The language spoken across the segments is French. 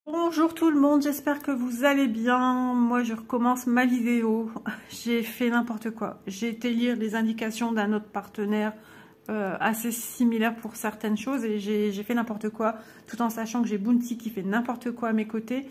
Bonjour tout le monde, j'espère que vous allez bien. Moi je recommence ma vidéo. J'ai fait n'importe quoi. J'ai été lire les indications d'un autre partenaire assez similaire pour certaines choses et j'ai fait n'importe quoi tout en sachant que j'ai Bounty qui fait n'importe quoi à mes côtés.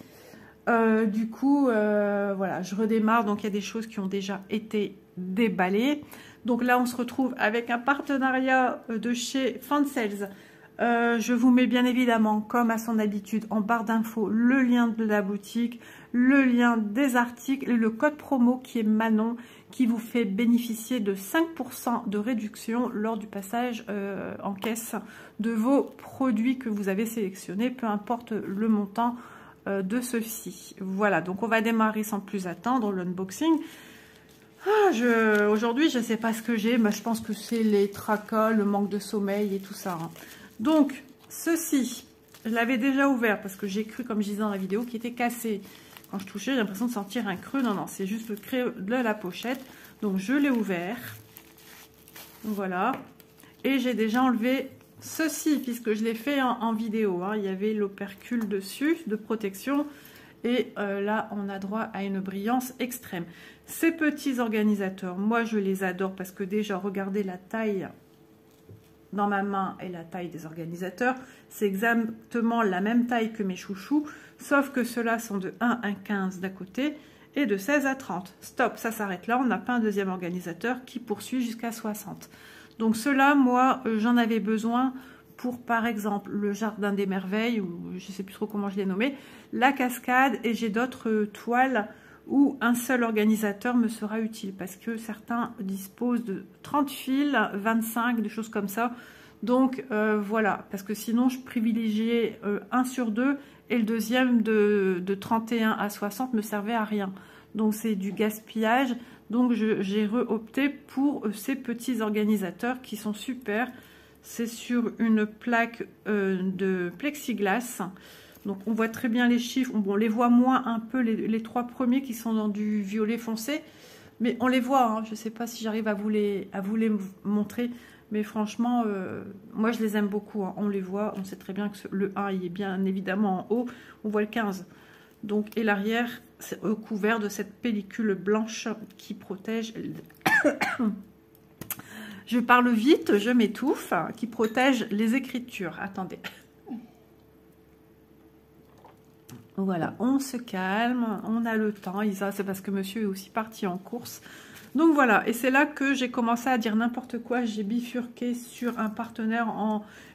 Voilà, je redémarre, donc il y a des choses qui ont déjà été déballées. Donc là on se retrouve avec un partenariat de chez Fansales. Je vous mets bien évidemment, comme à son habitude, en barre d'infos, le lien de la boutique, le lien des articles et le code promo qui est Manon, qui vous fait bénéficier de 5% de réduction lors du passage en caisse de vos produits que vous avez sélectionnés, peu importe le montant de ceci. Voilà, donc on va démarrer sans plus attendre l'unboxing. Aujourd'hui, je ne sais pas ce que j'ai, mais je pense que c'est les tracas, le manque de sommeil et tout ça. Hein. Donc, ceci, je l'avais déjà ouvert parce que j'ai cru, comme je disais dans la vidéo, qu'il était cassé. Quand je touchais, j'ai l'impression de sentir un creux. Non, non, c'est juste le creux de la pochette. Donc, je l'ai ouvert. Voilà. Et j'ai déjà enlevé ceci, puisque je l'ai fait en vidéo. Hein. Il y avait l'opercule dessus, de protection. Et là, on a droit à une brillance extrême. Ces petits organisateurs, moi, je les adore parce que déjà, regardez la taille dans ma main et la taille des organisateurs. C'est exactement la même taille que mes chouchous, sauf que ceux-là sont de 1 à 15 d'un côté et de 16 à 30. Stop, ça s'arrête là. On n'a pas un deuxième organisateur qui poursuit jusqu'à 60. Donc ceux-là, moi, j'en avais besoin pour, par exemple, le Jardin des Merveilles, ou je ne sais plus trop comment je l'ai nommé, la cascade, et j'ai d'autres toiles où un seul organisateur me sera utile, parce que certains disposent de 30 fils, 25, des choses comme ça. Donc voilà, parce que sinon je privilégiais un sur deux, et le deuxième de 31 à 60 me servait à rien. Donc c'est du gaspillage. Donc j'ai opté pour ces petits organisateurs qui sont super. C'est sur une plaque de plexiglas. Donc on voit très bien les chiffres. Bon, on les voit moins un peu les trois premiers qui sont dans du violet foncé. Mais on les voit. Hein. Je ne sais pas si j'arrive à vous les montrer. Mais franchement, moi je les aime beaucoup. Hein. On les voit. On sait très bien que le 1 il est bien évidemment en haut. On voit le 15. Donc, et l'arrière, c'est recouvert de cette pellicule blanche qui protège... Je parle vite, je m'étouffe, qui protège les écritures. Attendez. Voilà, on se calme, on a le temps. Isa, c'est parce que monsieur est aussi parti en course. Donc voilà, et c'est là que j'ai commencé à dire n'importe quoi. J'ai bifurqué sur un partenaire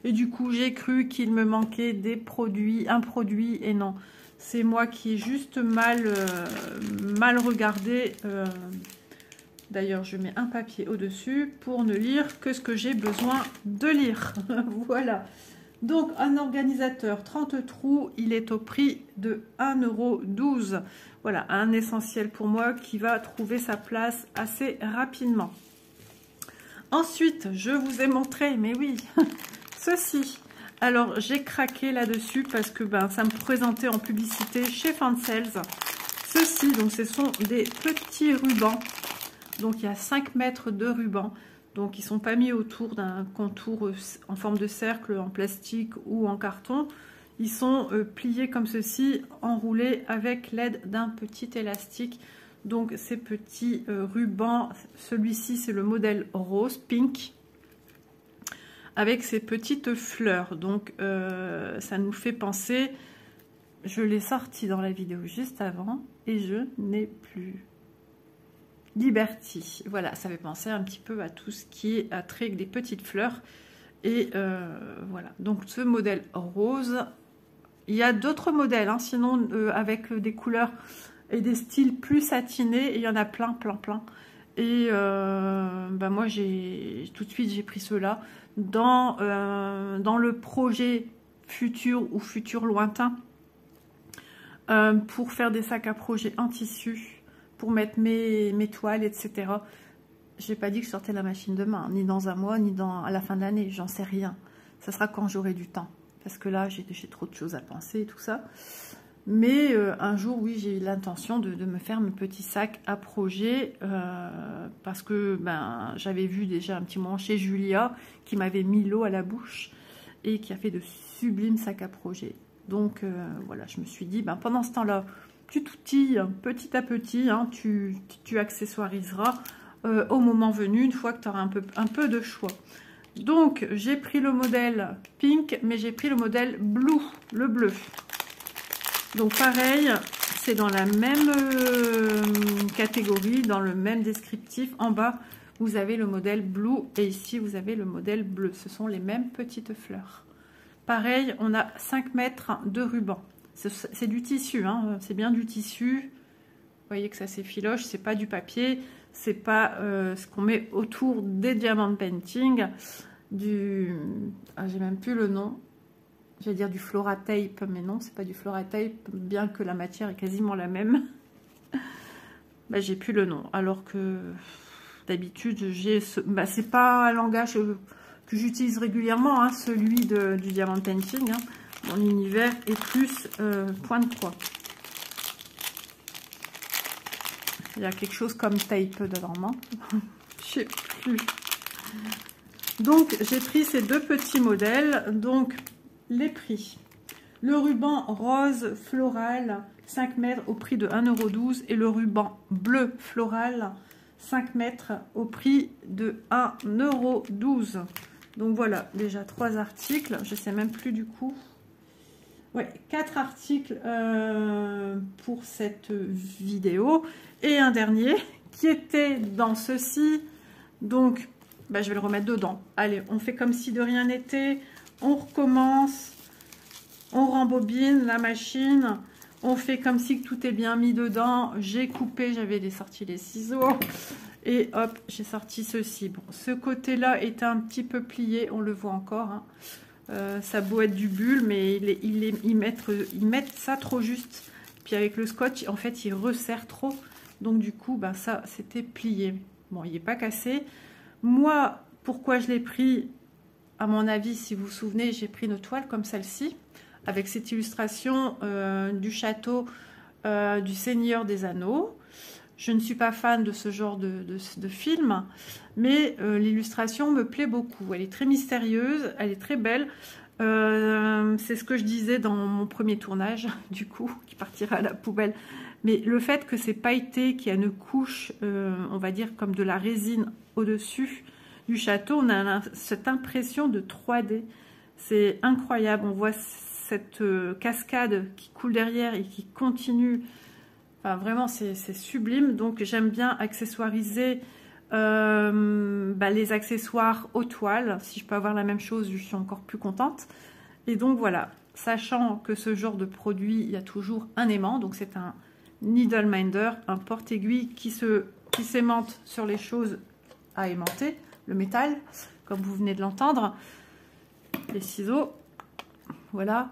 et du coup, j'ai cru qu'il me manquait des produits, un produit, et non. C'est moi qui ai juste mal regardé. D'ailleurs, je mets un papier au-dessus pour ne lire que ce que j'ai besoin de lire. Voilà. Donc, un organisateur 30 trous, il est au prix de 1,12 €. Voilà, un essentiel pour moi qui va trouver sa place assez rapidement. Ensuite, je vous ai montré, mais oui, ceci. Alors, j'ai craqué là-dessus parce que ça me présentait en publicité chez Fansales. Ceci, donc, ce sont des petits rubans. Donc, il y a 5 mètres de ruban. Donc, ils ne sont pas mis autour d'un contour en forme de cercle, en plastique ou en carton. Ils sont pliés comme ceci, enroulés avec l'aide d'un petit élastique. Donc, ces petits rubans, celui-ci, c'est le modèle rose, pink, avec ces petites fleurs. Donc, ça nous fait penser... Je l'ai sorti dans la vidéo juste avant et je n'ai plus... Liberty, voilà, ça fait penser un petit peu à tout ce qui est attrait avec des petites fleurs. Et voilà, donc ce modèle rose, il y a d'autres modèles, hein, sinon avec des couleurs et des styles plus satinés, et il y en a plein. Et moi, tout de suite, j'ai pris ceux-là. Dans le projet futur ou futur lointain, pour faire des sacs à projet en tissu, pour mettre mes toiles, etc. Je n'ai pas dit que je sortais la machine demain, ni dans un mois, ni à la fin de l'année, j'en sais rien. Ça sera quand j'aurai du temps, parce que là, j'ai trop de choses à penser et tout ça. Mais un jour, oui, j'ai l'intention de me faire mes petits sacs à projet, parce que j'avais vu déjà un petit moment chez Julia, qui m'avait mis l'eau à la bouche, et qui a fait de sublimes sacs à projet. Donc voilà, je me suis dit, ben, pendant ce temps-là, tu t'outilles petit à petit, hein, tu accessoiriseras au moment venu, une fois que tu auras un peu de choix. Donc, j'ai pris le modèle pink, mais j'ai pris le modèle blue, le bleu. Donc, pareil, c'est dans la même catégorie, dans le même descriptif. En bas, vous avez le modèle blue et ici, vous avez le modèle bleu. Ce sont les mêmes petites fleurs. Pareil, on a 5 mètres de ruban. C'est du tissu, hein, c'est bien du tissu. Vous voyez que ça s'effiloche, c'est pas du papier. C'est pas ce qu'on met autour des diamant painting. J'ai même plus le nom. J'allais dire du Flora Tape, mais non, c'est pas du Flora Tape, bien que la matière est quasiment la même. Bah, j'ai plus le nom. Alors que d'habitude, c'est pas un langage que j'utilise régulièrement, hein, celui du diamant painting. Hein. Mon univers est plus point de croix. Il y a quelque chose comme tape dedans, non? Je sais plus. Donc, j'ai pris ces deux petits modèles. Donc, les prix. Le ruban rose floral, 5 mètres au prix de 1,12 € et le ruban bleu floral, 5 mètres au prix de 1,12 €. Donc, voilà, déjà 3 articles. Je ne sais même plus du coup. Ouais, 4 articles pour cette vidéo. Et un dernier qui était dans ceci. Donc, bah, je vais le remettre dedans. Allez, on fait comme si de rien n'était. On recommence. On rembobine la machine. On fait comme si tout est bien mis dedans. J'ai coupé, j'avais sorti les ciseaux. Et hop, j'ai sorti ceci. Bon, ce côté-là est un petit peu plié. On le voit encore. Hein. Ça a beau être du bulle, mais ils mettent ça trop juste. Puis avec le scotch, en fait, il resserre trop. Donc du coup, bah, ça, c'était plié. Bon, il n'est pas cassé. Moi, pourquoi je l'ai pris? À mon avis, si vous vous souvenez, j'ai pris une toile comme celle-ci, avec cette illustration du château du Seigneur des Anneaux. Je ne suis pas fan de ce genre de film, mais l'illustration me plaît beaucoup. Elle est très mystérieuse, elle est très belle. C'est ce que je disais dans mon premier tournage, du coup, qui partira à la poubelle. Mais le fait que c'est pailleté, qu'il y a une couche, on va dire comme de la résine au-dessus du château, on a cette impression de 3D. C'est incroyable, on voit cette cascade qui coule derrière et qui continue. Enfin, vraiment, c'est sublime. Donc, j'aime bien accessoiriser les accessoires aux toiles. Si je peux avoir la même chose, je suis encore plus contente. Et donc, voilà. Sachant que ce genre de produit, il y a toujours un aimant. Donc, c'est un needle minder, un porte-aiguille qui s'aimante sur les choses à aimanter. Le métal, comme vous venez de l'entendre. Les ciseaux. Voilà.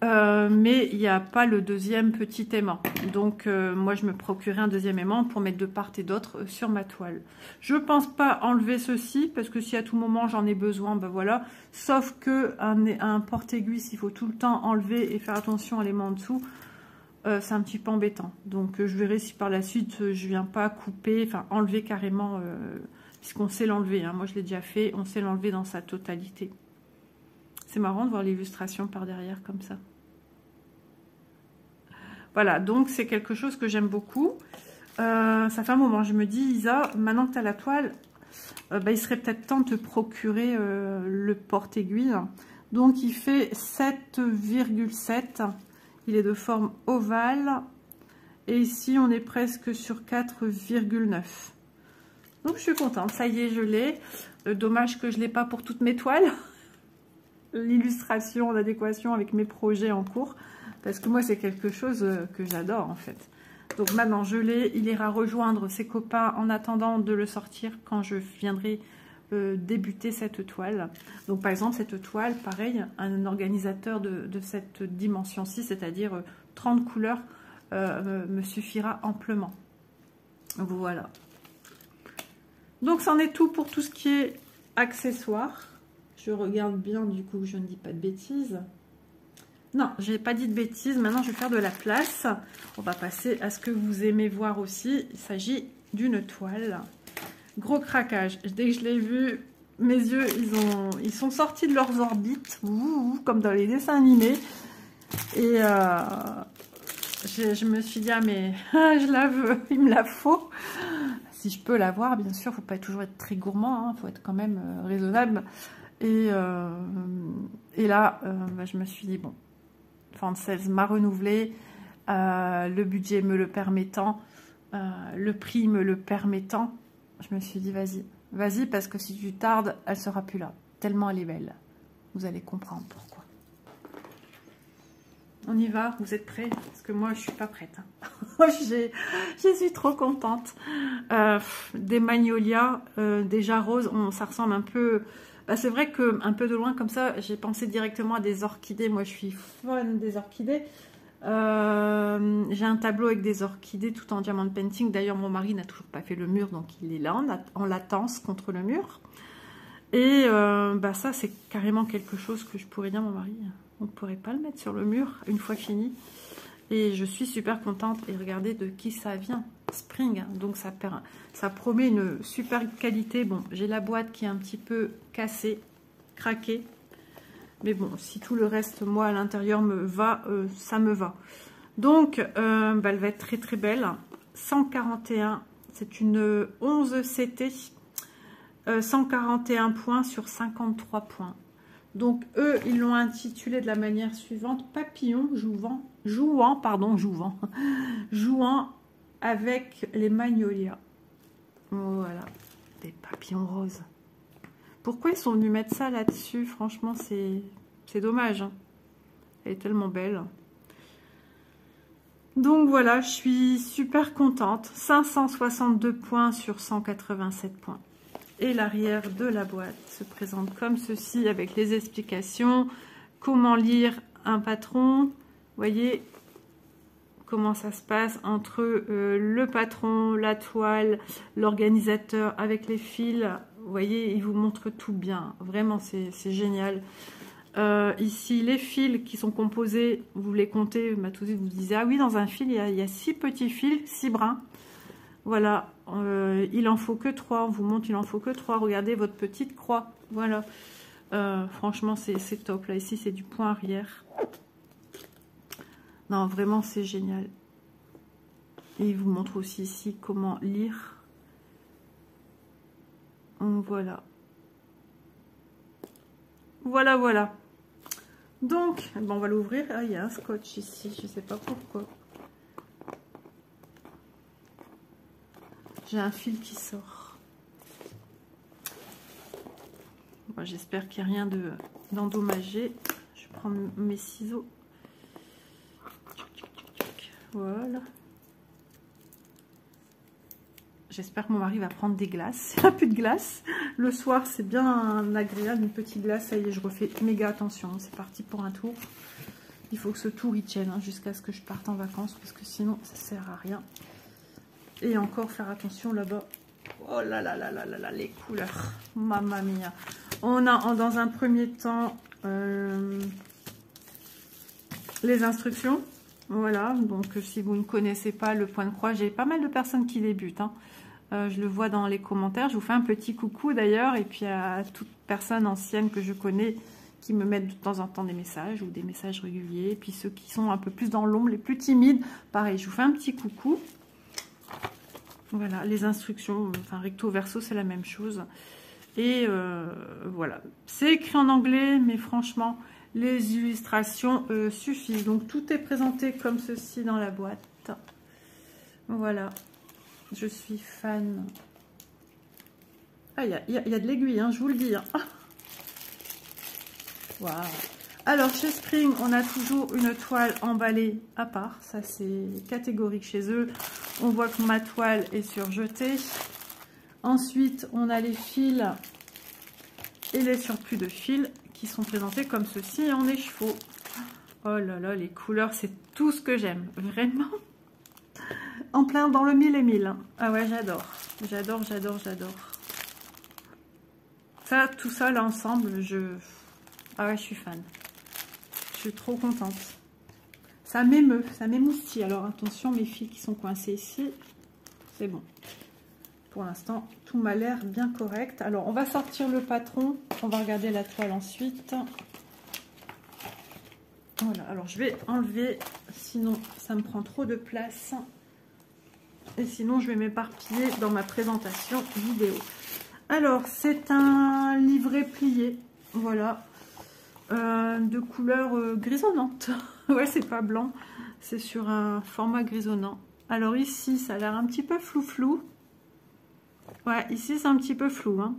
Mais il n'y a pas le deuxième petit aimant. Donc, moi, je me procurais un deuxième aimant pour mettre de part et d'autre sur ma toile. Je ne pense pas enlever ceci, parce que si à tout moment j'en ai besoin, ben voilà. Sauf que un porte-aiguille, s'il faut tout le temps enlever et faire attention à l'aimant en dessous, c'est un petit peu embêtant. Donc, je verrai si par la suite, je ne viens pas couper, enfin, enlever carrément, puisqu'on sait l'enlever. Hein. Moi, je l'ai déjà fait, on sait l'enlever dans sa totalité. C'est marrant de voir l'illustration par derrière comme ça. Voilà, donc c'est quelque chose que j'aime beaucoup. Ça fait un moment, je me dis, Isa, maintenant que tu as la toile, il serait peut-être temps de te procurer le porte-aiguille. Donc il fait 7,7. Il est de forme ovale. Et ici, on est presque sur 4,9. Donc je suis contente, ça y est, je l'ai. Dommage que je ne l'ai pas pour toutes mes toiles. L'illustration en adéquation avec mes projets en cours. Parce que moi, c'est quelque chose que j'adore, en fait. Donc maintenant, je l'ai. Il ira rejoindre ses copains en attendant de le sortir quand je viendrai débuter cette toile. Donc, par exemple, cette toile, pareil, un organisateur de cette dimension-ci, c'est-à-dire 30 couleurs, me suffira amplement. Voilà. Donc, c'en est tout pour tout ce qui est accessoires. Je regarde bien, du coup, je ne dis pas de bêtises. Non, je n'ai pas dit de bêtises. Maintenant, je vais faire de la place. On va passer à ce que vous aimez voir aussi. Il s'agit d'une toile. Gros craquage. Dès que je l'ai vu, mes yeux, ils sont sortis de leurs orbites. Comme dans les dessins animés. Et je me suis dit, ah mais je la veux, il me la faut. Si je peux l'avoir, bien sûr, il ne faut pas toujours être très gourmand, il faut être quand même raisonnable. Et là, je me suis dit, bon, Found16 m'a renouvelé, le budget me le permettant, le prix me le permettant. Je me suis dit, vas-y, parce que si tu tardes, elle sera plus là. Tellement elle est belle. Vous allez comprendre pourquoi. On y va, vous êtes prêts? Parce que moi, je suis pas prête. Je suis trop contente. Des magnolias, déjà roses, ça ressemble un peu... Bah, c'est vrai qu'un peu de loin comme ça, j'ai pensé directement à des orchidées. Moi, je suis fan des orchidées. J'ai un tableau avec des orchidées tout en diamant painting. D'ailleurs, mon mari n'a toujours pas fait le mur, donc il est là en latence contre le mur. Et ça, c'est carrément quelque chose que je pourrais dire à mon mari. On ne pourrait pas le mettre sur le mur une fois fini. Et je suis super contente. Et regardez de qui ça vient. Spring. Donc ça promet une super qualité. Bon, j'ai la boîte qui est un petit peu cassée, craquée. Mais bon, si tout le reste, moi, à l'intérieur me va, ça me va. Donc, elle va être très très belle. 141. C'est une 11 CT. 141 points sur 53 points. Donc, eux, ils l'ont intitulé de la manière suivante. Papillon jouant avec les magnolias. Voilà, des papillons roses. Pourquoi ils sont venus mettre ça là-dessus? Franchement, c'est dommage. Hein. Elle est tellement belle. Donc voilà, je suis super contente. 562 points sur 187 points. Et l'arrière de la boîte se présente comme ceci avec les explications. Comment lire un patron. Vous voyez comment ça se passe entre le patron, la toile, l'organisateur avec les fils. Vous voyez, il vous montre tout bien. Vraiment, c'est génial. Ici, les fils qui sont composés, vous les comptez, Matouzi vous disait, ah oui, dans un fil, il y a 6 petits fils, 6 brins. Voilà, il en faut que 3, on vous montre, il en faut que 3. Regardez votre petite croix, voilà. Franchement, c'est top. Là, ici, c'est du point arrière. Non, vraiment, c'est génial. Et il vous montre aussi ici comment lire. Voilà. Voilà. Donc, on va l'ouvrir. Ah, il y a un scotch ici, je ne sais pas pourquoi. J'ai un fil qui sort. Bon, j'espère qu'il n'y a rien d'endommagé. Je prends mes ciseaux. Voilà. J'espère que mon mari va prendre des glaces. Il n'y a plus de glace. Le soir, c'est bien agréable, une petite glace. Ça y est, je refais méga attention. C'est parti pour un tour. Il faut que ce tour, il tienne jusqu'à ce que je parte en vacances, parce que sinon, ça sert à rien. Et encore faire attention là-bas. Oh là là là là là là, les couleurs. Mamma mia. On a dans un premier temps les instructions. Voilà, donc si vous ne connaissez pas le point de croix, j'ai pas mal de personnes qui débutent. Hein. Je le vois dans les commentaires. Je vous fais un petit coucou d'ailleurs. Et puis à toute personne ancienne que je connais qui me mettent de temps en temps des messages ou des messages réguliers. Et puis ceux qui sont un peu plus dans l'ombre, les plus timides, pareil, je vous fais un petit coucou. Voilà, les instructions, enfin recto verso, c'est la même chose. Et voilà, c'est écrit en anglais, mais franchement, les illustrations suffisent. Donc tout est présenté comme ceci dans la boîte. Voilà, je suis fan. Ah, il y a de l'aiguille, hein, je vous le dis. Hein. Waouh. Alors, chez Spring, on a toujours une toile emballée à part. Ça, c'est catégorique chez eux. On voit que ma toile est surjetée. Ensuite, on a les fils et les surplus de fils qui sont présentés comme ceci en écheveau. Oh là là, les couleurs, c'est tout ce que j'aime. Vraiment. En plein dans le mille et mille. Ah ouais, j'adore. J'adore. Ça, tout ça, là, ensemble, ah ouais, je suis fan. Je suis trop contente. Ça m'émeut, ça m'émoustille. Alors attention, mes fils qui sont coincés ici, c'est bon. Pour l'instant, tout m'a l'air bien correct. Alors, on va sortir le patron. On va regarder la toile ensuite. Voilà, alors je vais enlever, sinon ça me prend trop de place. Et sinon je vais m'éparpiller dans ma présentation vidéo. Alors, c'est un livret plié, voilà, de couleur grisonnante. Ouais, c'est pas blanc, c'est sur un format grisonnant. Alors ici, ça a l'air un petit peu flou-flou. Ouais, ici, c'est un petit peu flou, hein.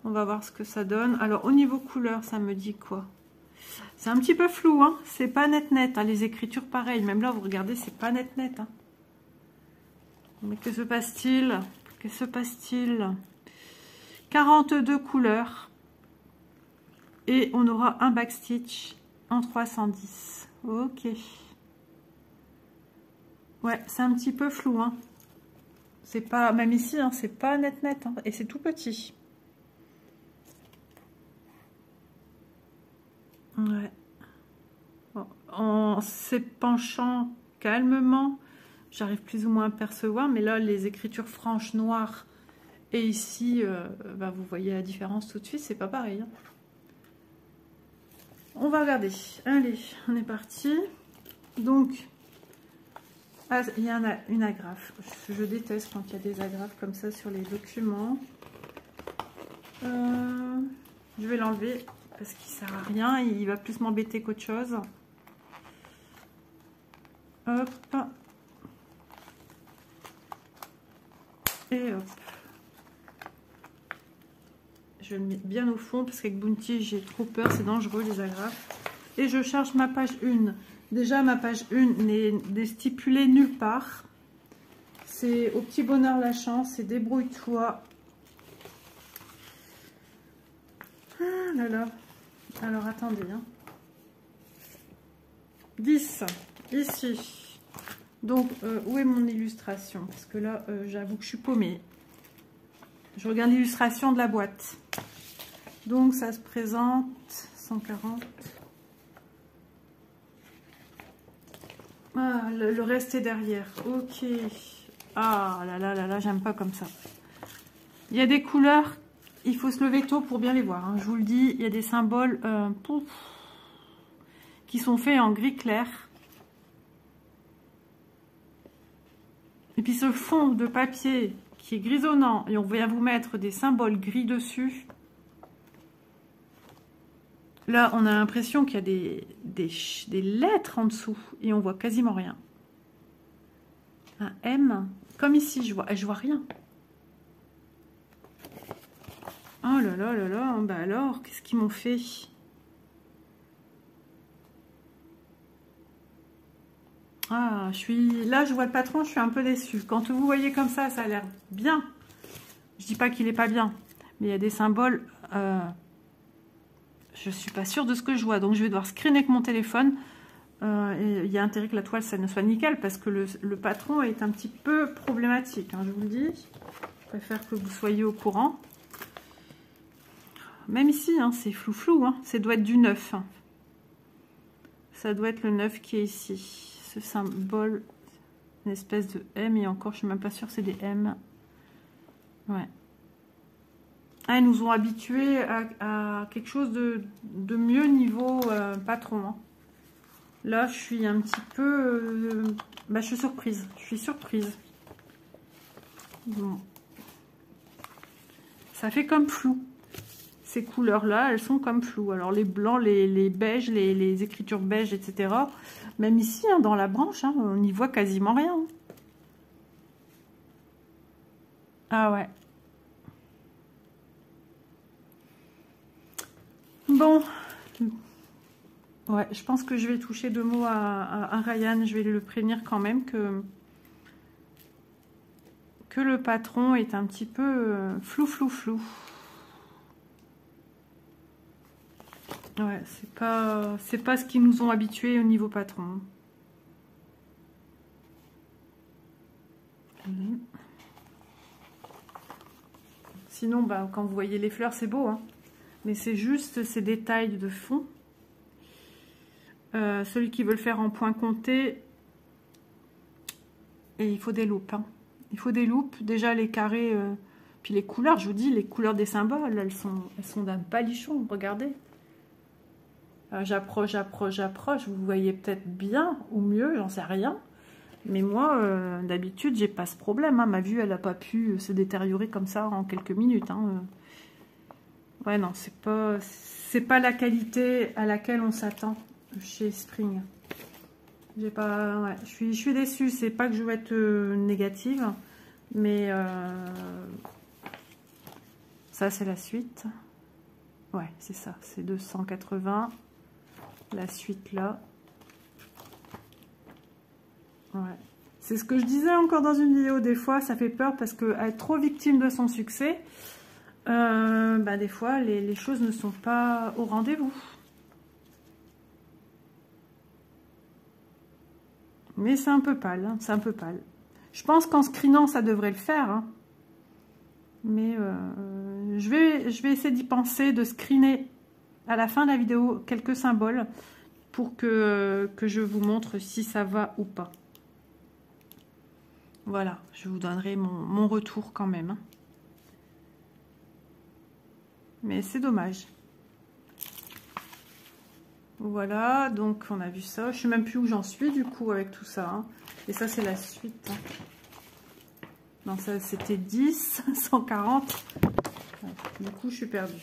On va voir ce que ça donne. Alors, au niveau couleur, ça me dit quoi? C'est un petit peu flou, hein. C'est pas net, hein. Les écritures, pareil. Même là, vous regardez, c'est pas net, hein. Mais que se passe-t-il? Que se passe-t-il? 42 couleurs. Et on aura un backstitch en 310. Ok. Ouais, c'est un petit peu flou, hein. C'est pas, même ici, hein, c'est pas net, hein. Et c'est tout petit. Ouais. Bon, en s'épanchant calmement, j'arrive plus ou moins à percevoir, mais là, les écritures franches noires, et ici, bah, vous voyez la différence tout de suite, c'est pas pareil, hein. On va regarder. Allez, on est parti. Donc, ah, il y a une agrafe. Je déteste quand il y a des agrafes comme ça sur les documents. Je vais l'enlever parce qu'il sert à rien. Il va plus m'embêter qu'autre chose. Hop. Et hop. Je le mets bien au fond parce qu'avec Bounty, j'ai trop peur. C'est dangereux, les agrafes. Et je cherche ma page 1. Déjà, ma page 1 n'est stipulée nulle part. C'est au petit bonheur la chance. C'est débrouille-toi. Ah là là. Alors, attendez. Hein. 10. Ici. Donc, où est mon illustration? Parce que là, j'avoue que je suis paumée. Je regarde l'illustration de la boîte. Donc, ça se présente 140. Ah, le reste est derrière. Ok. Ah là là là là, j'aime pas comme ça. Il y a des couleurs, il faut se lever tôt pour bien les voir. Hein. Je vous le dis, il y a des symboles qui sont faits en gris clair. Et puis ce fond de papier qui est grisonnant, et on vient vous mettre des symboles gris dessus. Là, on a l'impression qu'il y a des lettres en dessous et on voit quasiment rien. Un M, comme ici, je vois rien. Oh là là là là, bah alors, qu'est-ce qu'ils m'ont fait? Ah, là, je vois le patron, je suis un peu déçue. Quand vous voyez comme ça a l'air bien. Je dis pas qu'il est pas bien, mais il y a des symboles... je suis pas sûre de ce que je vois, donc je vais devoir screener avec mon téléphone. Et il y a intérêt que la toile ça ne soit nickel parce que le patron est un petit peu problématique, hein, je vous le dis. Je préfère que vous soyez au courant. Même ici, hein, c'est flou, hein, ça doit être du 9. Hein. Ça doit être le 9 qui est ici. Ce symbole, une espèce de M, et encore, je suis même pas sûre que c'est des M. Ouais. Ah, ils nous ont habitués à quelque chose de mieux niveau patron. Hein. Là, je suis un petit peu... bah, je suis surprise. Je suis surprise. Bon. Ça fait comme flou. Ces couleurs-là, elles sont comme floues. Alors, les blancs, les beiges, les écritures beiges, etc. Même ici, hein, dans la branche, hein, on n'y voit quasiment rien. Ah ouais. Bon, ouais, je pense que je vais toucher 2 mots à Ryan. Je vais le prévenir quand même que le patron est un petit peu flou. Ouais, c'est pas ce qu'ils nous ont habitués au niveau patron. Sinon, bah, quand vous voyez les fleurs, c'est beau, hein. Mais c'est juste ces détails de fond. Celui qui veut le faire en point compté, et il faut des loupes. Hein. Il faut des loupes. Déjà, les carrés, puis les couleurs, je vous dis, les couleurs des symboles, elles sont d'un palichon, regardez. J'approche, vous voyez peut-être bien ou mieux, j'en sais rien. Mais moi, d'habitude, j'ai pas ce problème. Hein. Ma vue, elle n'a pas pu se détériorer comme ça en quelques minutes. Hein. Ouais, non, c'est pas la qualité à laquelle on s'attend chez Spring. J'ai pas, ouais, je suis déçue. C'est pas que je veux être négative, mais ça, c'est la suite. Ouais, c'est ça. C'est 280. La suite là. Ouais. C'est ce que je disais encore dans une vidéo. Des fois, ça fait peur parce qu'être trop victime de son succès, bah, des fois, les choses ne sont pas au rendez-vous. Mais c'est un peu pâle, hein, c'est un peu pâle. Je pense qu'en screenant, ça devrait le faire. Hein. Mais je vais essayer d'y penser, de screener à la fin de la vidéo quelques symboles pour que je vous montre si ça va ou pas. Voilà, je vous donnerai mon retour quand même. Hein. Mais c'est dommage. Voilà, donc on a vu ça. Je ne sais même plus où j'en suis du coup avec tout ça. Hein. Et ça, c'est la suite. Hein. Non, ça c'était 10, 140. Du coup, je suis perdue.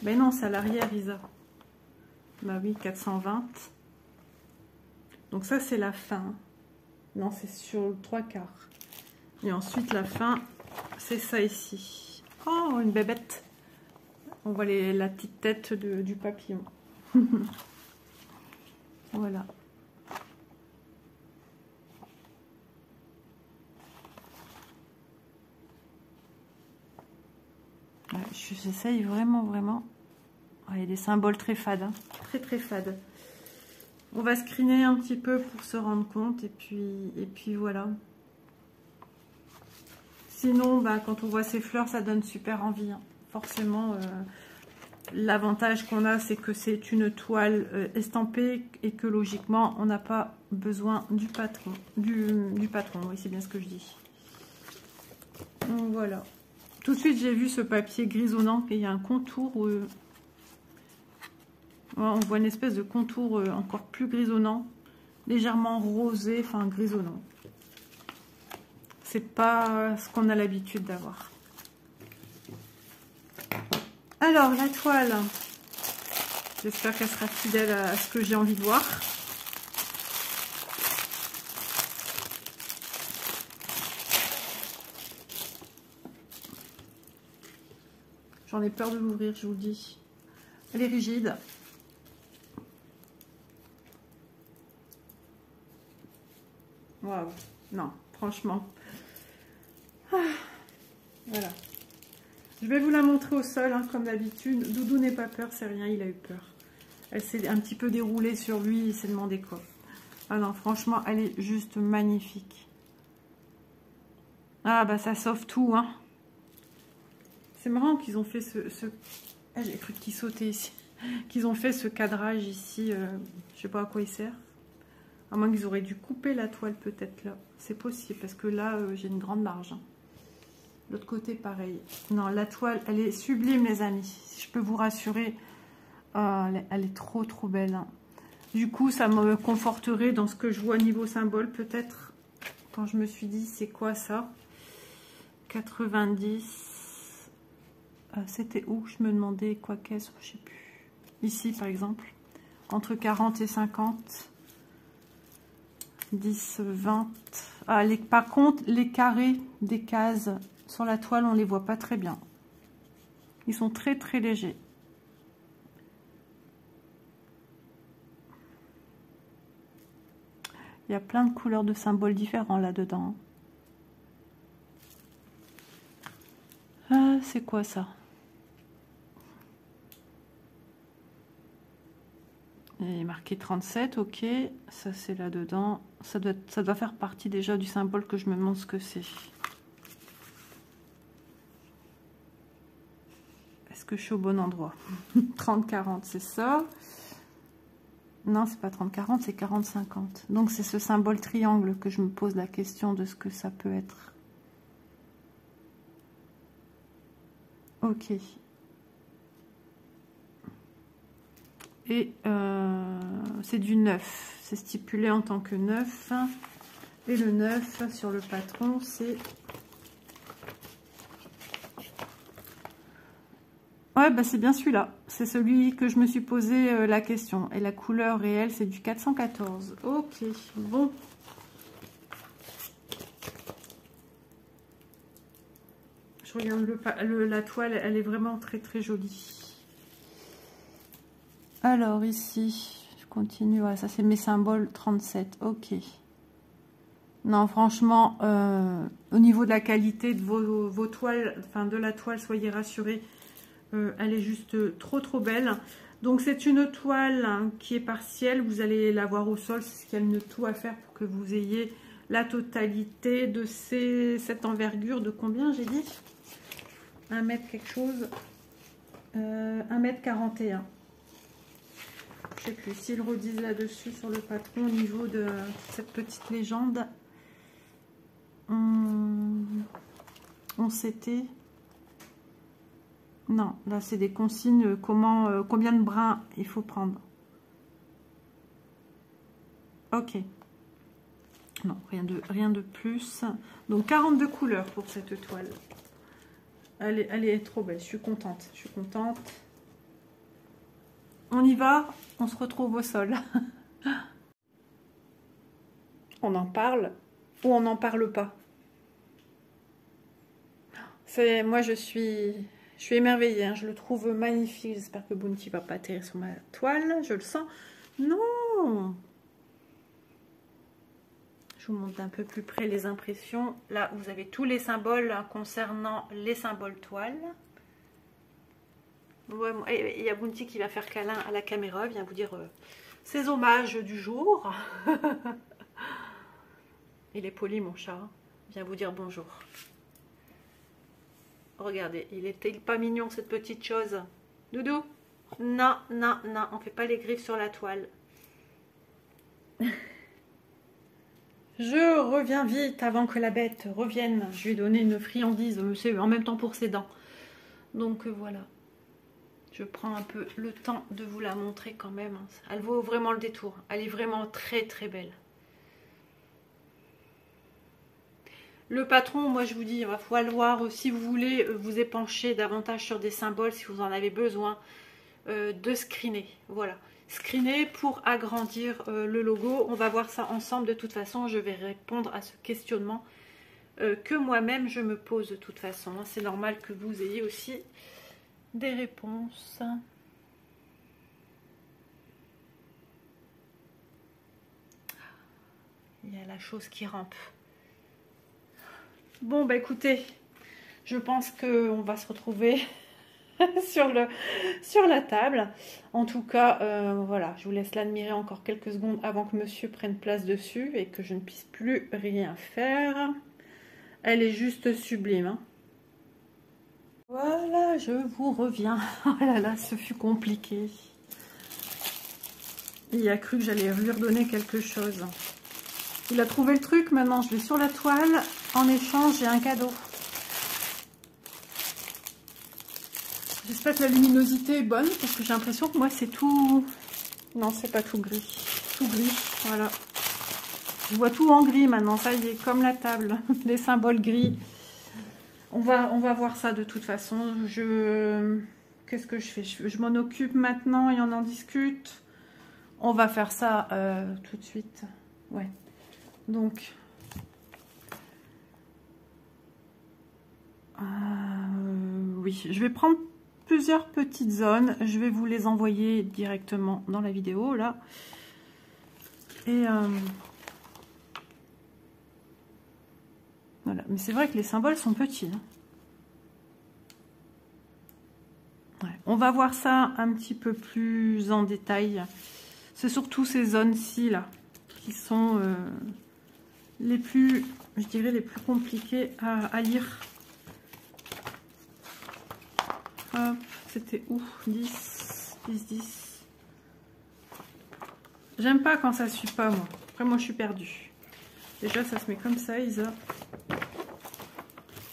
Mais non, c'est à l'arrière, Isa. Bah oui, 420. Donc ça, c'est la fin. Non, c'est sur le 3/4. Et ensuite, la fin, c'est ça ici. Oh, une bébête. On voit la petite tête du papillon. Voilà. Ouais, j'essaye vraiment. Il y a des symboles très fades. Hein. Très fades. On va screener un petit peu pour se rendre compte. Et puis voilà. Sinon, bah, quand on voit ces fleurs, ça donne super envie. Hein. Forcément, l'avantage qu'on a, c'est que c'est une toile estampée et que logiquement, on n'a pas besoin du patron. Du patron, oui, c'est bien ce que je dis. Donc voilà. Tout de suite, j'ai vu ce papier grisonnant et il y a un contour. On voit une espèce de contour encore plus grisonnant, légèrement rosé, enfin grisonnant. C'est pas ce qu'on a l'habitude d'avoir. Alors, la toile, j'espère qu'elle sera fidèle à ce que j'ai envie de voir. J'en ai peur de l'ouvrir, je vous le dis. Elle est rigide. Waouh, non, franchement. Ah, voilà. Je vais vous la montrer au sol, hein, comme d'habitude. Doudou n'est pas peur, c'est rien, il a eu peur. Elle s'est un petit peu déroulée sur lui, il s'est demandé quoi. Ah non, franchement, elle est juste magnifique. Ah bah ça sauve tout, hein. C'est marrant qu'ils ont fait Ah, j'ai cru qu'il sautait ici. Qu'ils ont fait ce cadrage ici, je sais pas à quoi il sert. À moins qu'ils auraient dû couper la toile peut-être là. C'est possible, parce que là, j'ai une grande marge. Hein. L'autre côté, pareil. Non, la toile, elle est sublime, les amis. Si je peux vous rassurer, elle est trop belle. Hein. Du coup, ça me conforterait dans ce que je vois niveau symbole, peut-être. Quand je me suis dit, c'est quoi ça? 90. C'était où? Je me demandais quoi qu'est-ce, je sais plus. Ici, par exemple. Entre 40 et 50. 10, 20. Ah, par contre, les carrés des cases sur la toile, on les voit pas très bien. Ils sont très légers. Il y a plein de couleurs de symboles différents là-dedans. Ah, c'est quoi ça? Il est marqué 37, ok. Ça, c'est là-dedans. Ça doit faire partie déjà du symbole que je me demande ce que c'est. Est-ce que je suis au bon endroit? 30-40, c'est ça. Non, c'est pas 30-40, c'est 40-50. Donc, c'est ce symbole triangle que je me pose la question de ce que ça peut être. Ok. Et c'est du 9. C'est stipulé en tant que 9. Et le 9 sur le patron, c'est... Ouais, bah c'est bien celui-là. C'est celui que je me suis posé la question. Et la couleur réelle, c'est du 414. Ok, bon. Je regarde la toile, elle est vraiment très très jolie. Alors ici, je continue. Ouais, ça c'est mes symboles 37. Ok. Non, franchement, au niveau de la qualité de vos toiles, enfin de la toile, soyez rassurés. Elle est juste trop trop belle. Donc c'est une toile qui est partielle, vous allez la voir au sol, c'est ce qu'il y a de tout à faire pour que vous ayez la totalité de cette envergure de combien j'ai dit 1 mètre quelque chose, 1m41. Je sais plus s'ils redisent là-dessus sur le patron au niveau de cette petite légende. On s'était... Non, là c'est des consignes, combien de brins il faut prendre. Ok. Non, rien de plus. Donc 42 couleurs pour cette toile. Elle est trop belle, je suis contente. On y va, on se retrouve au sol. On en parle ou on n'en parle pas. Moi je suis émerveillée, hein. Je le trouve magnifique. J'espère que Bounty va pas atterrir sur ma toile. Je le sens. Non. Je vous montre d'un peu plus près les impressions. Là, vous avez tous les symboles concernant les symboles toiles. Ouais, il y a Bounty qui va faire câlin à la caméra, vient vous dire ses hommages du jour. Il est poli, mon chat. Vient vous dire bonjour. Regardez, il est pas mignon cette petite chose. Doudou? Non, non, non, on fait pas les griffes sur la toile. Je reviens vite avant que la bête revienne. Je lui ai donné une friandise, c'est en même temps pour ses dents. Donc voilà. Je prends un peu le temps de vous la montrer quand même. Elle vaut vraiment le détour. Elle est vraiment très très belle. Le patron, moi je vous dis, il va falloir, si vous voulez vous épancher davantage sur des symboles, si vous en avez besoin, de screener. Voilà, screener pour agrandir le logo. On va voir ça ensemble de toute façon. Je vais répondre à ce questionnement que moi-même je me pose de toute façon. C'est normal que vous ayez aussi des réponses. Il y a la chose qui rampe. Bon, bah écoutez, je pense qu'on va se retrouver sur la table. En tout cas, voilà, je vous laisse l'admirer encore quelques secondes avant que monsieur prenne place dessus et que je ne puisse plus rien faire. Elle est juste sublime, hein. Voilà, je vous reviens. Oh là là, ce fut compliqué. Il a cru que j'allais lui redonner quelque chose. Il a trouvé le truc, maintenant je vais sur la toile. En échange, j'ai un cadeau. J'espère que la luminosité est bonne, parce que j'ai l'impression que moi c'est tout... Non, c'est pas tout gris. Tout gris, voilà. Je vois tout en gris maintenant, ça y est, comme la table. Les symboles gris. On va voir ça de toute façon. Qu'est-ce que je fais? Je m'en occupe maintenant et on en discute. On va faire ça tout de suite. Ouais. Donc... oui, je vais prendre plusieurs petites zones. Je vais vous les envoyer directement dans la vidéo, là. Et... voilà, mais c'est vrai que les symboles sont petits. Hein. Ouais. On va voir ça un petit peu plus en détail. C'est surtout ces zones-ci, là, qui sont les plus, je dirais, les plus compliquées à lire. C'était où? 10, 10, 10. J'aime pas quand ça suit pas, moi. Après, moi, je suis perdue. Déjà, ça se met comme ça, Isa.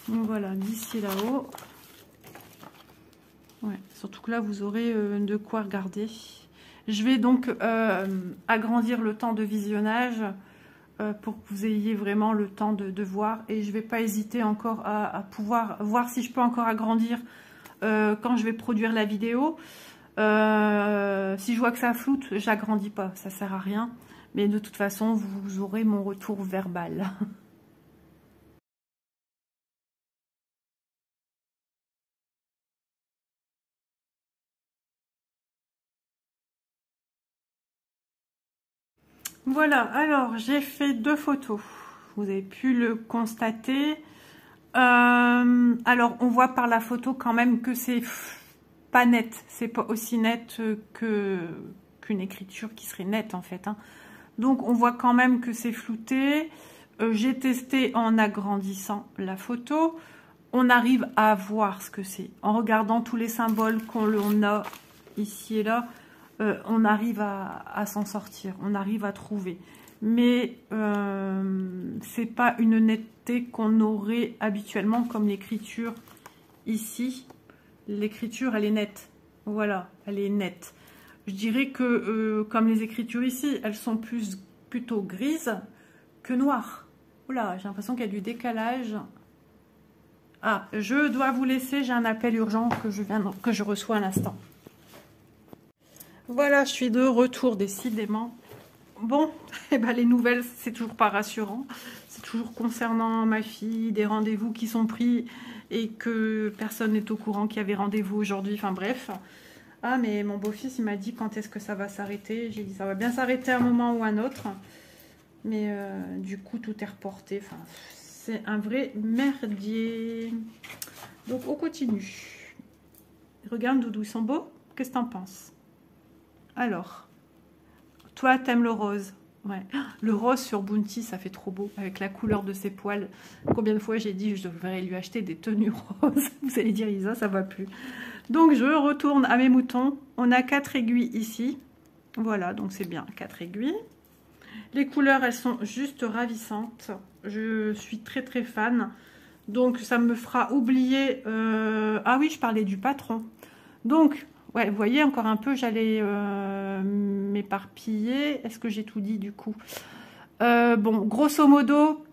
Donc voilà, d'ici là-haut. Ouais, surtout que là, vous aurez de quoi regarder. Je vais donc agrandir le temps de visionnage pour que vous ayez vraiment le temps de voir. Et je ne vais pas hésiter encore à pouvoir voir si je peux encore agrandir quand je vais produire la vidéo. Si je vois que ça floute, j'agrandis pas, ça sert à rien. Mais de toute façon, vous aurez mon retour verbal. Voilà, alors j'ai fait 2 photos. Vous avez pu le constater. Alors, on voit par la photo quand même que c'est pas net. C'est pas aussi net qu'une écriture qui serait nette en fait. Hein. Donc, on voit quand même que c'est flouté. J'ai testé en agrandissant la photo. On arrive à voir ce que c'est. En regardant tous les symboles qu'on a ici et là, on arrive à s'en sortir. On arrive à trouver. Mais c'est pas une netteté qu'on aurait habituellement comme l'écriture ici. L'écriture, elle est nette. Voilà, elle est nette. Je dirais que comme les écritures ici, elles sont plutôt grises que noires. Oula, j'ai l'impression qu'il y a du décalage. Ah, je dois vous laisser, j'ai un appel urgent que je reçois à l'instant. Voilà, je suis de retour décidément. Bon, eh ben, les nouvelles, c'est toujours pas rassurant. C'est toujours concernant ma fille, des rendez-vous qui sont pris et que personne n'est au courant qu'il y avait rendez-vous aujourd'hui. Enfin bref. Ah, mais mon beau-fils, il m'a dit quand est-ce que ça va s'arrêter. J'ai dit ça va bien s'arrêter à un moment ou un autre. Mais du coup, tout est reporté. Enfin, c'est un vrai merdier. Donc, on continue. Regarde, Doudou, ils sont beaux. Qu'est-ce que t'en penses? Alors... Toi, t'aimes le rose. Ouais. Le rose sur Bounty, ça fait trop beau. Avec la couleur de ses poils. Combien de fois j'ai dit je devrais lui acheter des tenues roses. Vous allez dire, Isa, ça va plus. Donc, je retourne à mes moutons. On a 4 aiguilles ici. Voilà, donc c'est bien. 4 aiguilles. Les couleurs, elles sont juste ravissantes. Je suis très, très fan. Donc, ça me fera oublier... Ah oui, je parlais du patron. Donc... Ouais, vous voyez, encore un peu, j'allais m'éparpiller. Est-ce que j'ai tout dit du coup? Bon, grosso modo,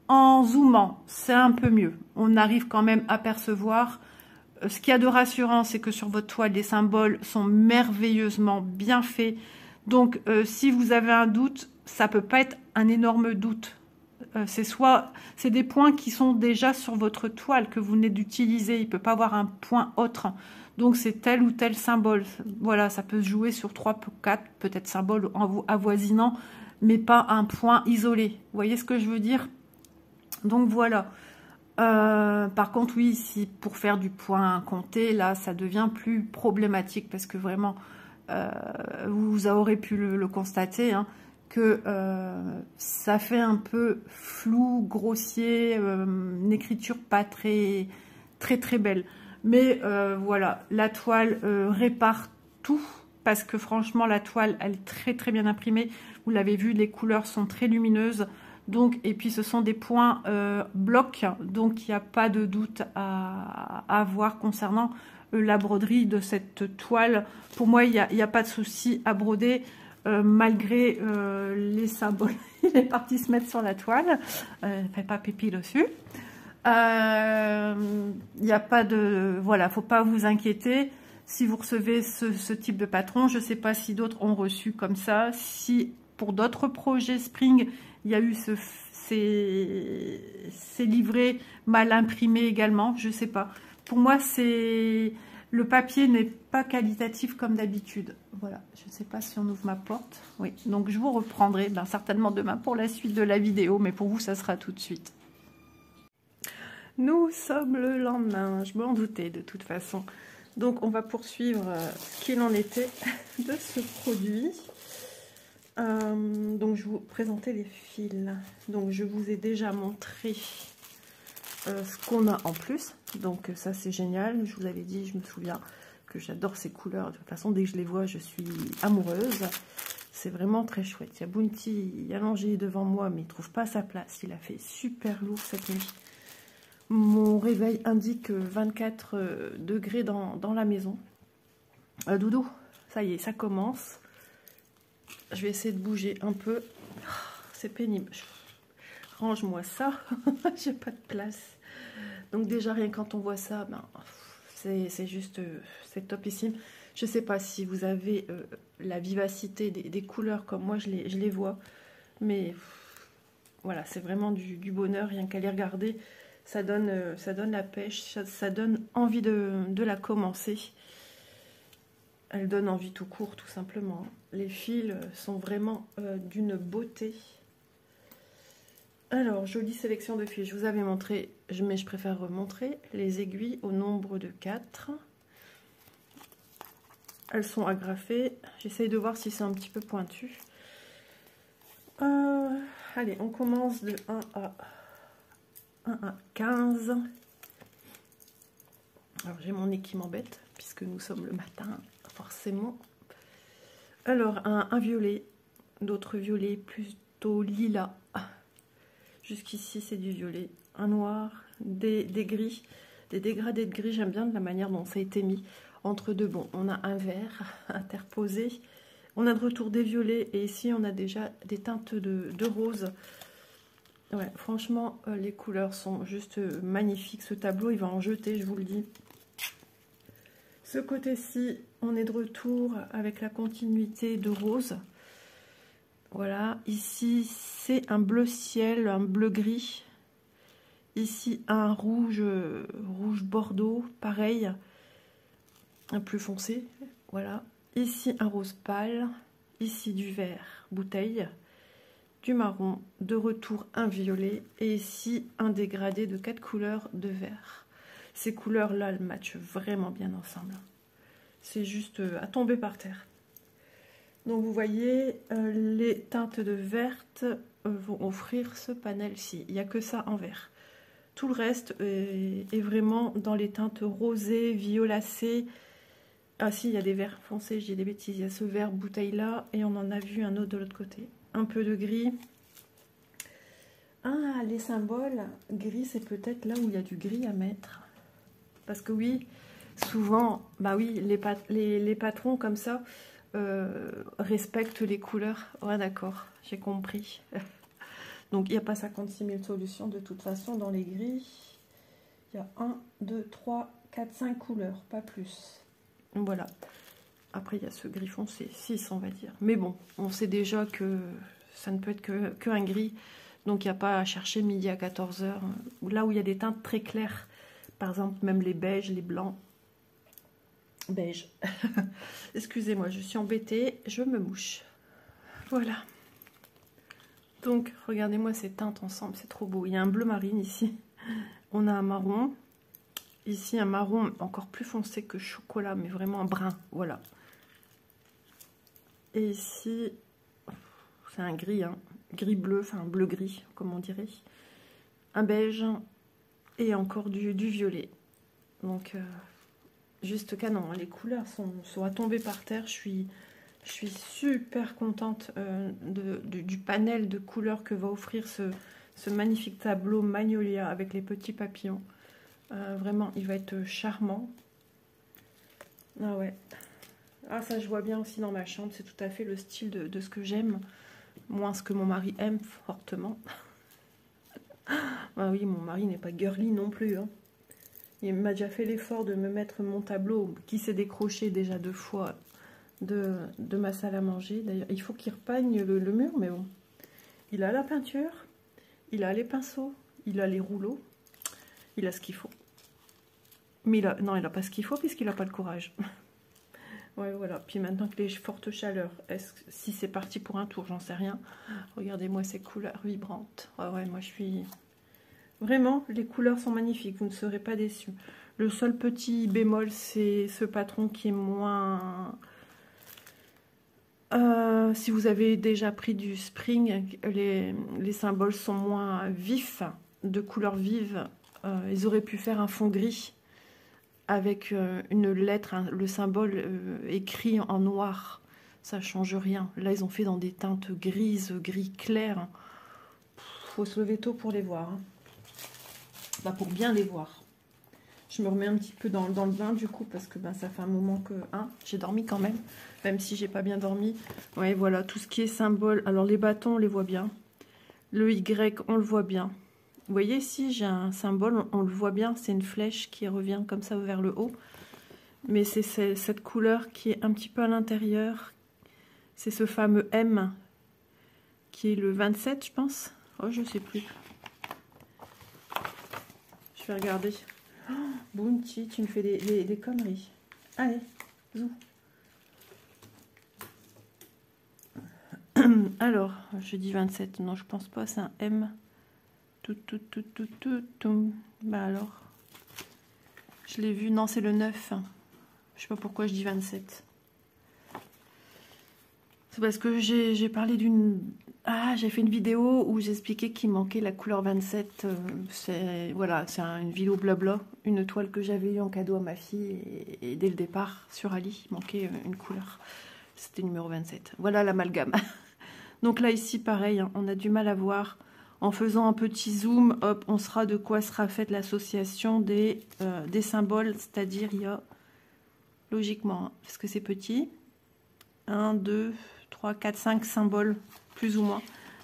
en zoomant, c'est un peu mieux. On arrive quand même à percevoir. Ce qu'il y a de rassurant, c'est que sur votre toile, les symboles sont merveilleusement bien faits. Donc, si vous avez un doute, ça peut pas être un énorme doute. C'est des points qui sont déjà sur votre toile que vous venez d'utiliser. Il ne peut pas avoir un point autre. Donc, c'est tel ou tel symbole. Voilà, ça peut se jouer sur 3 ou 4, peut-être symboles avoisinants, mais pas un point isolé. Vous voyez ce que je veux dire? Donc, voilà. Par contre, oui, si pour faire du point compté, là, ça devient plus problématique parce que vraiment, vous aurez pu le constater, hein, que ça fait un peu flou, grossier, une écriture pas très belle. Mais voilà, la toile répare tout parce que franchement, la toile, elle est très bien imprimée. Vous l'avez vu, les couleurs sont très lumineuses. Donc, et puis, ce sont des points blocs. Donc, il n'y a pas de doute à avoir concernant la broderie de cette toile. Pour moi, il n'y a pas de souci à broder malgré les symboles. Il est parti se mettre sur la toile. Fait pas pipi dessus. Il n'y a pas de... Voilà, faut pas vous inquiéter. Si vous recevez ce type de patron, je ne sais pas si d'autres ont reçu comme ça. Si pour d'autres projets Spring, il y a eu ces livrets mal imprimés également, je ne sais pas. Pour moi, le papier n'est pas qualitatif comme d'habitude. Voilà, je ne sais pas si on ouvre ma porte. Oui, donc je vous reprendrai certainement demain pour la suite de la vidéo, mais pour vous, ça sera tout de suite. Nous sommes le lendemain, je m'en doutais de toute façon. Donc on va poursuivre ce qu'il en était de ce produit. Donc je vais vous présenter les fils. Donc je vous ai déjà montré ce qu'on a en plus. Donc ça c'est génial. Je vous avais dit, je me souviens que j'adore ces couleurs. De toute façon dès que je les vois je suis amoureuse. C'est vraiment très chouette. Il y a Bounty allongé devant moi mais il ne trouve pas sa place. Il a fait super lourd cette nuit. Mon réveil indique 24 degrés dans la maison. Doudou, ça y est, ça commence. Je vais essayer de bouger un peu. C'est pénible. Range-moi ça. J'ai pas de place. Donc déjà, rien quand on voit ça, ben, c'est juste, c'est topissime. Je sais pas si vous avez la vivacité des couleurs comme moi, je les vois. Mais voilà, c'est vraiment du bonheur, rien qu'à les regarder. Ça donne la pêche, ça donne envie de la commencer. Elle donne envie tout court, tout simplement. Les fils sont vraiment d'une beauté. Alors, jolie sélection de fils. Je vous avais montré, mais je préfère remontrer les aiguilles au nombre de 4. Elles sont agrafées. J'essaye de voir si c'est un petit peu pointu. Allez, on commence de 1 à 15. Alors, j'ai mon nez qui m'embête, puisque nous sommes le matin, forcément. Alors, un violet, d'autres violets plutôt lilas. Jusqu'ici, c'est du violet. Un noir, des gris, des dégradés de gris. J'aime bien de la manière dont ça a été mis. Entre deux, bon, on a un vert interposé. On a de retour des violets. Et ici, on a déjà des teintes de rose. Ouais, franchement, les couleurs sont juste magnifiques. Ce tableau, il va en jeter, je vous le dis. Ce côté-ci, on est de retour avec la continuité de rose. Voilà, ici c'est un bleu ciel, un bleu gris. Ici un rouge bordeaux, pareil, un plus foncé. Voilà, ici un rose pâle, ici du vert bouteille, du marron, de retour un violet et ici un dégradé de 4 couleurs de vert. Ces couleurs-là, elles matchent vraiment bien ensemble. C'est juste à tomber par terre. Donc vous voyez, les teintes de verte vont offrir ce panel-ci. Il n'y a que ça en vert. Tout le reste est vraiment dans les teintes rosées, violacées. Ah si, il y a des verts foncés, j'ai des bêtises. Il y a ce vert bouteille-là et on en a vu un autre de l'autre côté. Un peu de gris. Ah, les symboles gris, c'est peut-être là où il y a du gris à mettre. Parce que oui, souvent, bah oui, les patrons comme ça... respecte les couleurs. Ouais, d'accord, j'ai compris. Donc il n'y a pas 56 000 solutions de toute façon dans les gris. Il y a 1, 2, 3, 4, 5 couleurs, pas plus. Voilà. Après il y a ce gris foncé, 6 on va dire. Mais bon, on sait déjà que ça ne peut être que un gris. Donc il n'y a pas à chercher midi à 14 h. Là où il y a des teintes très claires. Par exemple, même les beiges, les blancs. Beige. Excusez-moi, je suis embêtée, je me mouche. Voilà. Donc, regardez-moi ces teintes ensemble, c'est trop beau. Il y a un bleu marine ici. On a un marron. Ici, un marron encore plus foncé que chocolat, mais vraiment un brun. Voilà. Et ici, c'est un gris, hein. Gris-bleu, enfin bleu-gris, comme on dirait. Un beige et encore du violet. Donc... juste canon, les couleurs sont à tomber par terre. Je suis super contente du panel de couleurs que va offrir ce magnifique tableau Magnolia avec les petits papillons. Vraiment, il va être charmant. Ah ouais. Ah, ça, je vois bien aussi dans ma chambre. C'est tout à fait le style de ce que j'aime. Moins ce que mon mari aime fortement. Ah oui, mon mari n'est pas girly non plus, hein. Il m'a déjà fait l'effort de me mettre mon tableau qui s'est décroché déjà 2 fois de ma salle à manger. D'ailleurs, il faut qu'il repeigne le mur, mais bon. Il a la peinture, il a les pinceaux, il a les rouleaux, il a ce qu'il faut. Mais non, il n'a pas ce qu'il faut puisqu'il n'a pas le courage. Ouais, voilà. Puis maintenant que les fortes chaleurs, si c'est parti pour un tour, j'en sais rien. Regardez-moi ces couleurs vibrantes. Ouais, ouais, moi je suis... Vraiment, les couleurs sont magnifiques, vous ne serez pas déçus. Le seul petit bémol, c'est ce patron qui est moins... si vous avez déjà pris du spring, les symboles sont moins vifs, de couleurs vives. Ils auraient pu faire un fond gris avec une lettre, le symbole écrit en noir. Ça ne change rien. Là, ils ont fait dans des teintes grises, gris clair. Faut se lever tôt pour les voir, hein. Bah, pour bien les voir. Je me remets un petit peu dans le bain du coup parce que ben, ça fait un moment que j'ai dormi quand même si j'ai pas bien dormi. Ouais, voilà, tout ce qui est symbole. Alors les bâtons, on les voit bien. Le Y, on le voit bien. Vous voyez ici, j'ai un symbole, on le voit bien, c'est une flèche qui revient comme ça vers le haut. Mais c'est cette couleur qui est un petit peu à l'intérieur. C'est ce fameux M qui est le 27, je pense. Oh, je sais plus. Je vais regarder. Oh, Bounty, tu me fais des conneries. Allez, zou. Alors, je dis 27. Non, je pense pas, c'est un M. Tout. Bah alors. Je l'ai vu. Non, c'est le 9. Je sais pas pourquoi je dis 27. C'est parce que j'ai parlé d'une... Ah, j'ai fait une vidéo où j'expliquais qu'il manquait la couleur 27. Voilà, c'est une vidéo blabla. Une toile que j'avais eue en cadeau à ma fille. Et dès le départ, sur Ali, il manquait une couleur. C'était numéro 27. Voilà l'amalgame. Donc là, ici, pareil, hein, on a du mal à voir. En faisant un petit zoom, hop, on saura de quoi sera faite l'association des symboles. C'est-à-dire, il y a, logiquement, parce que c'est petit, 1, 2, 3, 4, 5 symboles, plus ou moins.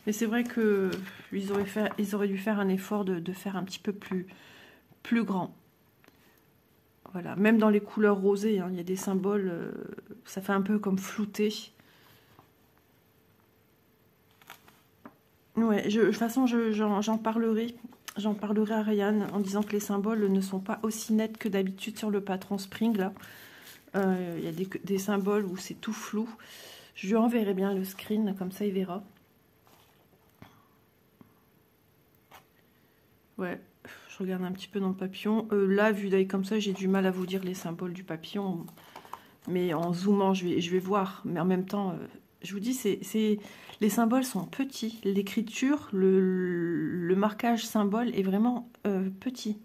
Mais c'est vrai qu'ils auraient dû faire un effort de faire un petit peu plus grand. Voilà, même dans les couleurs rosées, hein, il y a des symboles, ça fait un peu comme flouté. Ouais, de toute façon, j'en parlerai. J'en parlerai à Ryan en disant que les symboles ne sont pas aussi nets que d'habitude sur le patron Spring. Là, il y a des symboles où c'est tout flou. Je lui enverrai bien le screen, comme ça il verra. Ouais, je regarde un petit peu dans le papillon. Là, vu d'œil comme ça, j'ai du mal à vous dire les symboles du papillon. Mais en zoomant, je vais voir. Mais en même temps, je vous dis, les symboles sont petits. L'écriture, le marquage symbole est vraiment petit.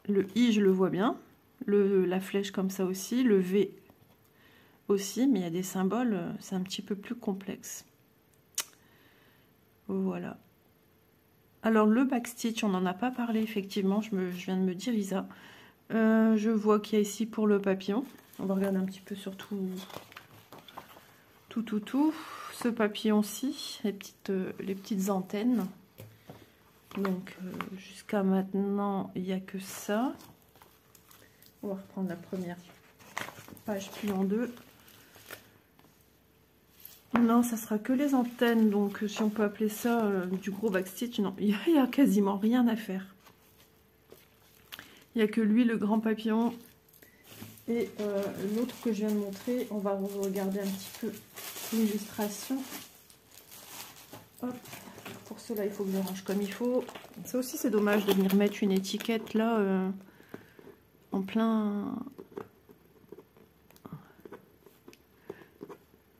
Le I, je le vois bien. La flèche comme ça aussi. Le V aussi. Mais il y a des symboles, c'est un petit peu plus complexe. Voilà. Alors, le backstitch, on n'en a pas parlé, effectivement. Je viens de me dire, Isa. Je vois qu'il y a ici pour le papillon. On va regarder un petit peu sur tout. Ce papillon-ci, les petites antennes. Donc, jusqu'à maintenant, il n'y a que ça. On va reprendre la première page plus en deux. Non, ça sera que les antennes. Donc, si on peut appeler ça du gros backstitch, non, il n'y a quasiment rien à faire. Il n'y a que lui, le grand papillon. Et l'autre que je viens de montrer, on va regarder un petit peu l'illustration. Hop. Pour cela, il faut que je range comme il faut. Ça aussi, c'est dommage de venir mettre une étiquette là, en plein...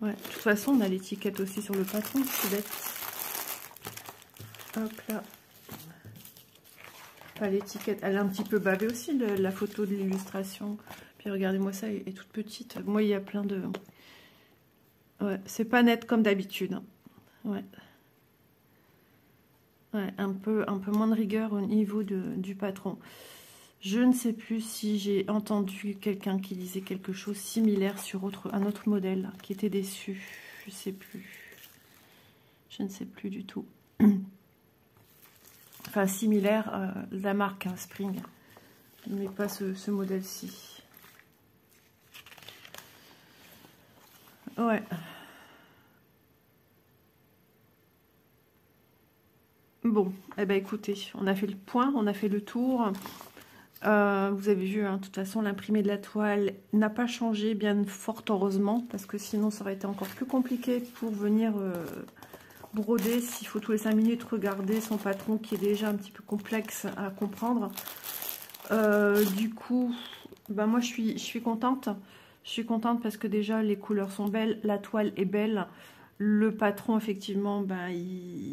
Ouais, de toute façon, on a l'étiquette aussi sur le patron, c'est bête. Hop là. Enfin, l'étiquette, elle est un petit peu bavée aussi, la photo de l'illustration. Puis regardez-moi ça, elle est toute petite. Moi, il y a plein de... Ouais, c'est pas net comme d'habitude. Ouais. Ouais, un peu moins de rigueur au niveau du patron. Je ne sais plus si j'ai entendu quelqu'un qui disait quelque chose similaire sur un autre modèle qui était déçu. Je sais plus. Je ne sais plus du tout. Enfin, similaire, la marque hein, Spring, mais pas ce modèle-ci. Ouais. Bon, eh ben écoutez, on a fait le point, on a fait le tour. Vous avez vu, hein, de toute façon, l'imprimé de la toile n'a pas changé, bien fort heureusement, parce que sinon ça aurait été encore plus compliqué pour venir broder. S'il faut tous les 5 minutes regarder son patron qui est déjà un petit peu complexe à comprendre. Du coup, ben moi je suis contente. Je suis contente parce que déjà les couleurs sont belles, la toile est belle. Le patron, effectivement, ben,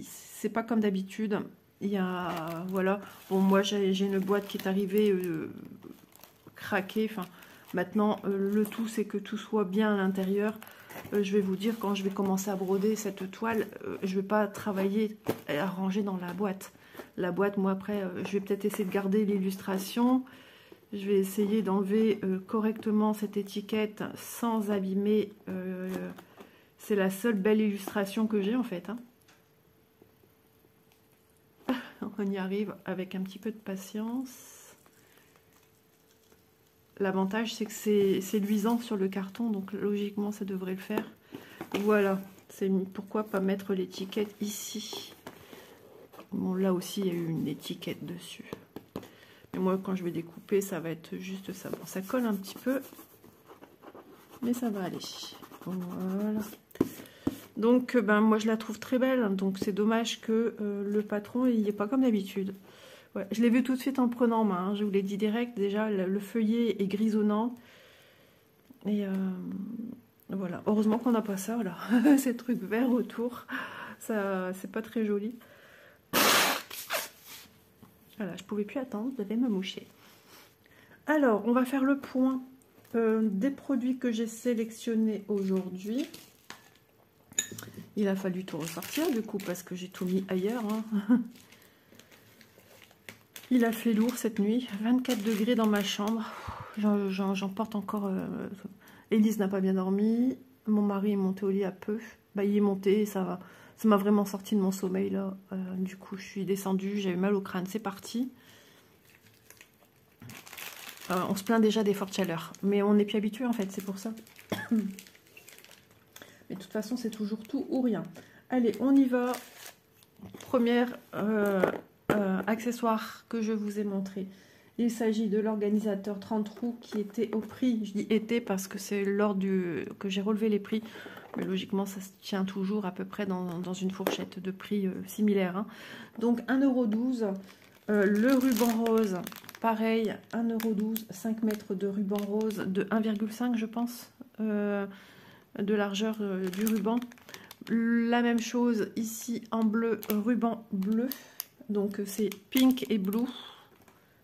c'est pas comme d'habitude. Il y a, voilà, bon, moi j'ai une boîte qui est arrivée craquée. Enfin, maintenant, le tout, c'est que tout soit bien à l'intérieur. Je vais vous dire, quand je vais commencer à broder cette toile, je vais pas travailler à ranger dans la boîte. la boîte. Moi après, je vais peut-être essayer de garder l'illustration. Je vais essayer d'enlever correctement cette étiquette sans abîmer. C'est la seule belle illustration que j'ai en fait. Hein. On y arrive avec un petit peu de patience. L'avantage, c'est que c'est luisant sur le carton, donc logiquement, ça devrait le faire. Voilà, pourquoi pas mettre l'étiquette ici. Bon, là aussi, il y a eu une étiquette dessus. Mais moi, quand je vais découper, ça va être juste ça. Bon, ça colle un petit peu, mais ça va aller. Voilà. Donc, ben, moi, je la trouve très belle. Donc, c'est dommage que le patron, il n'y est pas comme d'habitude. Ouais, je l'ai vu tout de suite en prenant en main. Hein, je vous l'ai dit direct. Déjà, le feuillet est grisonnant. Et voilà. Heureusement qu'on n'a pas ça, là. Ces trucs verts autour. Ça, c'est pas très joli. Voilà, je pouvais plus attendre. Je devais me moucher. Alors, on va faire le point des produits que j'ai sélectionnés aujourd'hui. Il a fallu tout ressortir du coup parce que j'ai tout mis ailleurs. Hein. Il a fait lourd cette nuit. 24 degrés dans ma chambre. J'en porte encore. Élise n'a pas bien dormi. Mon mari est monté au lit à peu. Bah, il est monté, ça va. Ça m'a vraiment sorti de mon sommeil là. Du coup, je suis descendue. J'avais mal au crâne. C'est parti. On se plaint déjà des fortes chaleurs. Mais on n'est plus habitué en fait. C'est pour ça. Mais de toute façon, c'est toujours tout ou rien. Allez, on y va. Premier accessoire que je vous ai montré. Il s'agit de l'organisateur 30 roues qui était au prix. Je dis était parce que c'est lors que j'ai relevé les prix. Mais logiquement, ça se tient toujours à peu près dans une fourchette de prix similaire. Hein. Donc 1,12 €. Le ruban rose, pareil, 1,12 €. 5 mètres de ruban rose de 1,5 je pense. De largeur du ruban. La même chose ici en bleu, ruban bleu. Donc c'est pink et blue.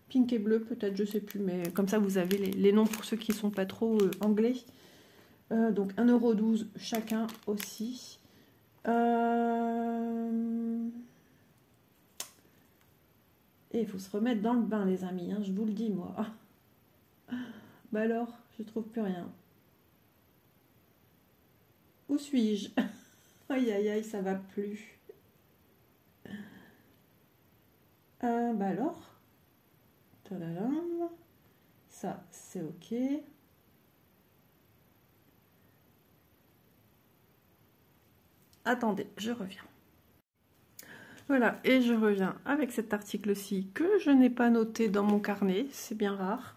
Pink et bleu peut-être, je sais plus, mais comme ça vous avez les noms pour ceux qui ne sont pas trop anglais. Donc 1,12 € chacun aussi. Et il faut se remettre dans le bain les amis, hein, je vous le dis moi. Bah alors, je trouve plus rien. Où suis-je? Aïe aïe aïe, ça va plus. Bah alors. Tadadam. Ça, c'est ok. Attendez, je reviens. Voilà, et je reviens avec cet article-ci que je n'ai pas noté dans mon carnet. C'est bien rare.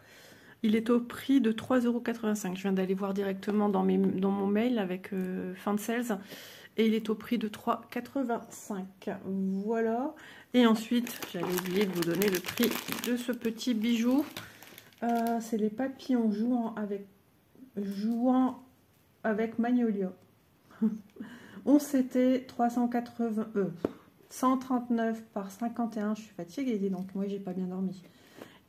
Il est au prix de 3,85 €. Je viens d'aller voir directement dans mon mail avec fin de sales. Et il est au prix de 3,85 €. Voilà. Et ensuite, j'avais oublié de vous donner le prix de ce petit bijou. C'est les papillons jouant avec Magnolia. On s'était 139 par 51. Je suis fatiguée, dis donc. Moi, j'ai pas bien dormi.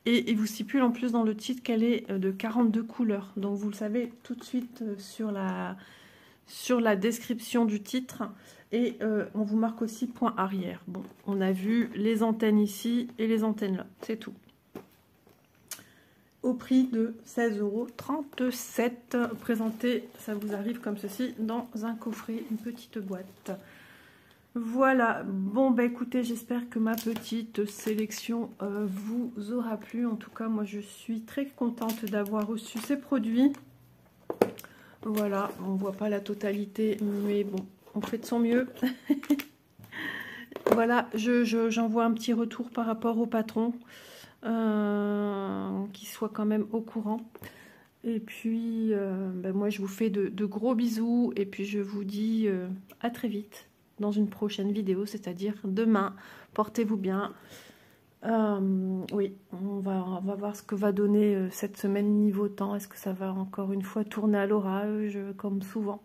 Et il vous stipule en plus dans le titre qu'elle est de 42 couleurs. Donc vous le savez tout de suite sur la description du titre. Et on vous marque aussi point arrière. Bon, on a vu les antennes ici et les antennes là. C'est tout. Au prix de 16,37 €. Présenté, ça vous arrive comme ceci dans un coffret, une petite boîte. Voilà, bon bah écoutez, j'espère que ma petite sélection vous aura plu. En tout cas, moi je suis très contente d'avoir reçu ces produits. Voilà, on voit pas la totalité, mais bon, on fait de son mieux. Voilà, j'envoie un petit retour par rapport au patron, qui soit quand même au courant. Et puis, bah, moi je vous fais de gros bisous, et puis je vous dis à très vite dans une prochaine vidéo, c'est-à-dire demain. Portez-vous bien. Oui, on va voir ce que va donner cette semaine niveau temps. Est-ce que ça va encore une fois tourner à l'orage, comme souvent?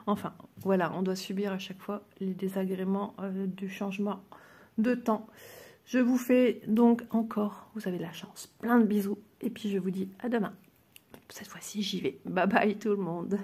Enfin, voilà, on doit subir à chaque fois les désagréments du changement de temps. Je vous fais donc encore, vous avez de la chance, plein de bisous. Et puis je vous dis à demain. Cette fois-ci, j'y vais. Bye bye tout le monde.